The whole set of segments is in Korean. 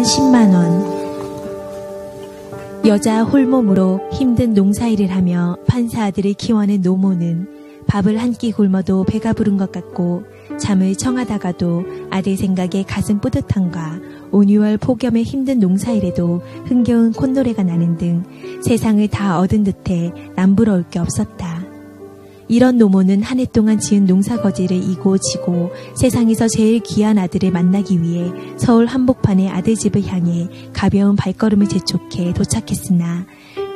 10만 원. 여자 홀몸으로 힘든 농사일을 하며 판사 아들을 키워낸 노모는 밥을 한 끼 굶어도 배가 부른 것 같고 잠을 청하다가도 아들 생각에 가슴 뿌듯함과 5, 6월 폭염의 힘든 농사일에도 흥겨운 콧노래가 나는 등 세상을 다 얻은 듯해 남부러울 게 없었다. 이런 노모는 한 해 동안 지은 농사거지를 이고 지고 세상에서 제일 귀한 아들을 만나기 위해 서울 한복판의 아들집을 향해 가벼운 발걸음을 재촉해 도착했으나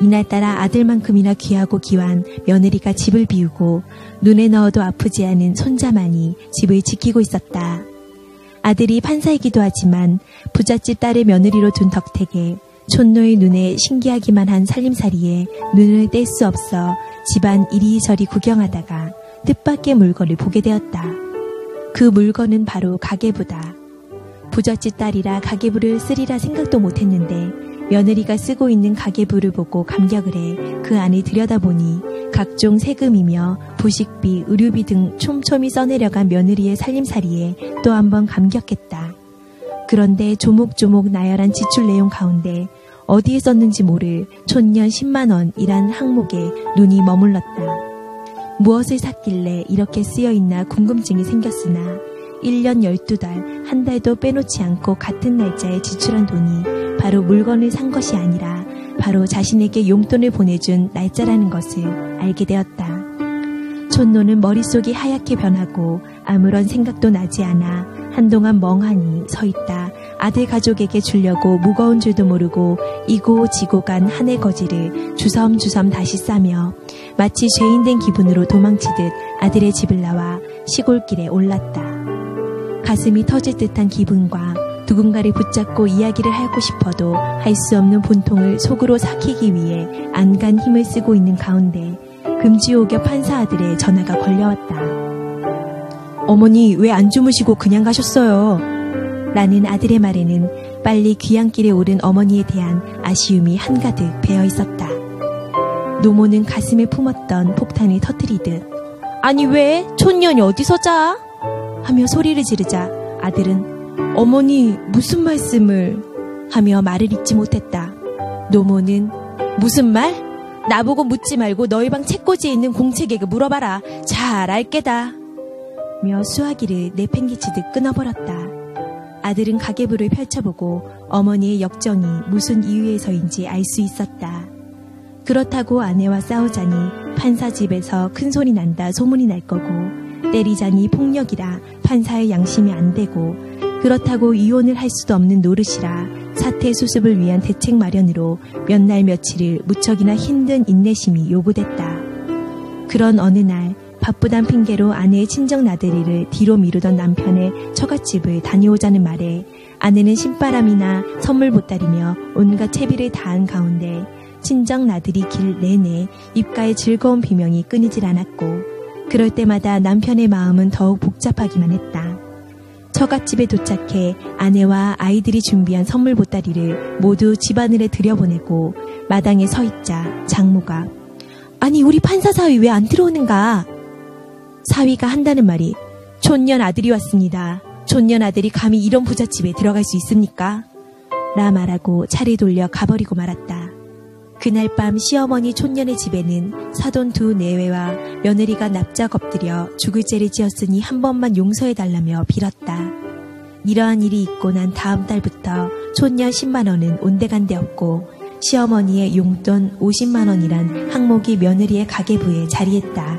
이날따라 아들만큼이나 귀하고 귀한 며느리가 집을 비우고 눈에 넣어도 아프지 않은 손자만이 집을 지키고 있었다. 아들이 판사이기도 하지만 부잣집 딸의 며느리로 둔 덕택에 촌노의 눈에 신기하기만 한 살림살이에 눈을 뗄 수 없어 집안 이리저리 구경하다가 뜻밖의 물건을 보게 되었다. 그 물건은 바로 가계부다. 부잣집 딸이라 가계부를 쓰리라 생각도 못했는데 며느리가 쓰고 있는 가계부를 보고 감격을 해 그 안을 들여다보니 각종 세금이며 부식비, 의료비 등 촘촘히 써내려간 며느리의 살림살이에 또 한 번 감격했다. 그런데 조목조목 나열한 지출 내용 가운데 어디에 썼는지 모를 촌년 10만 원이란 항목에 눈이 머물렀다. 무엇을 샀길래 이렇게 쓰여있나 궁금증이 생겼으나 1년 12달, 한 달도 빼놓지 않고 같은 날짜에 지출한 돈이 바로 물건을 산 것이 아니라 바로 자신에게 용돈을 보내준 날짜라는 것을 알게 되었다. 촌노는 머릿속이 하얗게 변하고 아무런 생각도 나지 않아 한동안 멍하니 서 있다. 아들 가족에게 주려고 무거운 줄도 모르고 이고 지고 간 한 해 거지를 주섬주섬 다시 싸며 마치 죄인된 기분으로 도망치듯 아들의 집을 나와 시골길에 올랐다. 가슴이 터질 듯한 기분과 누군가를 붙잡고 이야기를 하고 싶어도 할 수 없는 분통을 속으로 삭히기 위해 안간 힘을 쓰고 있는 가운데 금지옥엽 판사 아들의 전화가 걸려왔다. 어머니 왜 안 주무시고 그냥 가셨어요? 라는 아들의 말에는 빨리 귀향길에 오른 어머니에 대한 아쉬움이 한가득 배어 있었다. 노모는 가슴에 품었던 폭탄을 터뜨리듯 아니 왜? 촌년이 어디서 자? 하며 소리를 지르자 아들은 어머니 무슨 말씀을? 하며 말을 잇지 못했다. 노모는 무슨 말? 나보고 묻지 말고 너희 방 책꽂이에 있는 공책에게 물어봐라. 잘 알게다. 며 수화기를 내팽개치듯 끊어버렸다. 아들은 가계부를 펼쳐보고 어머니의 역정이 무슨 이유에서인지 알 수 있었다. 그렇다고 아내와 싸우자니 판사 집에서 큰 소리 난다 소문이 날 거고 때리자니 폭력이라 판사의 양심이 안 되고 그렇다고 이혼을 할 수도 없는 노릇이라 사태 수습을 위한 대책 마련으로 몇 날 며칠을 무척이나 힘든 인내심이 요구됐다. 그런 어느 날 바쁘단 핑계로 아내의 친정 나들이를 뒤로 미루던 남편의 처갓집을 다녀오자는 말에 아내는 신바람이나 선물 보따리며 온갖 채비를 다한 가운데 친정 나들이 길 내내 입가에 즐거운 비명이 끊이질 않았고 그럴 때마다 남편의 마음은 더욱 복잡하기만 했다. 처갓집에 도착해 아내와 아이들이 준비한 선물 보따리를 모두 집안으로 들여보내고 마당에 서 있자 장모가 아니 우리 판사 사위 왜 안 들어오는가? 사위가 한다는 말이 촌년 아들이 왔습니다. 촌년 아들이 감히 이런 부잣집에 들어갈 수 있습니까? 라 말하고 차를 돌려 가버리고 말았다. 그날 밤 시어머니 촌년의 집에는 사돈 두 내외와 며느리가 납작 엎드려 죽을 죄를 지었으니 한 번만 용서해달라며 빌었다. 이러한 일이 있고 난 다음 달부터 촌년 10만 원은 온데간데 없고 시어머니의 용돈 50만 원이란 항목이 며느리의 가계부에 자리했다.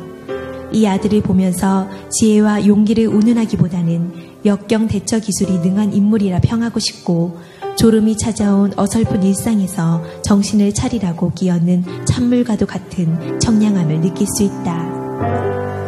이 아들을 보면서 지혜와 용기를 운운하기보다는 역경 대처 기술이 능한 인물이라 평하고 싶고 졸음이 찾아온 어설픈 일상에서 정신을 차리라고 끼얹는 찬물과도 같은 청량함을 느낄 수 있다.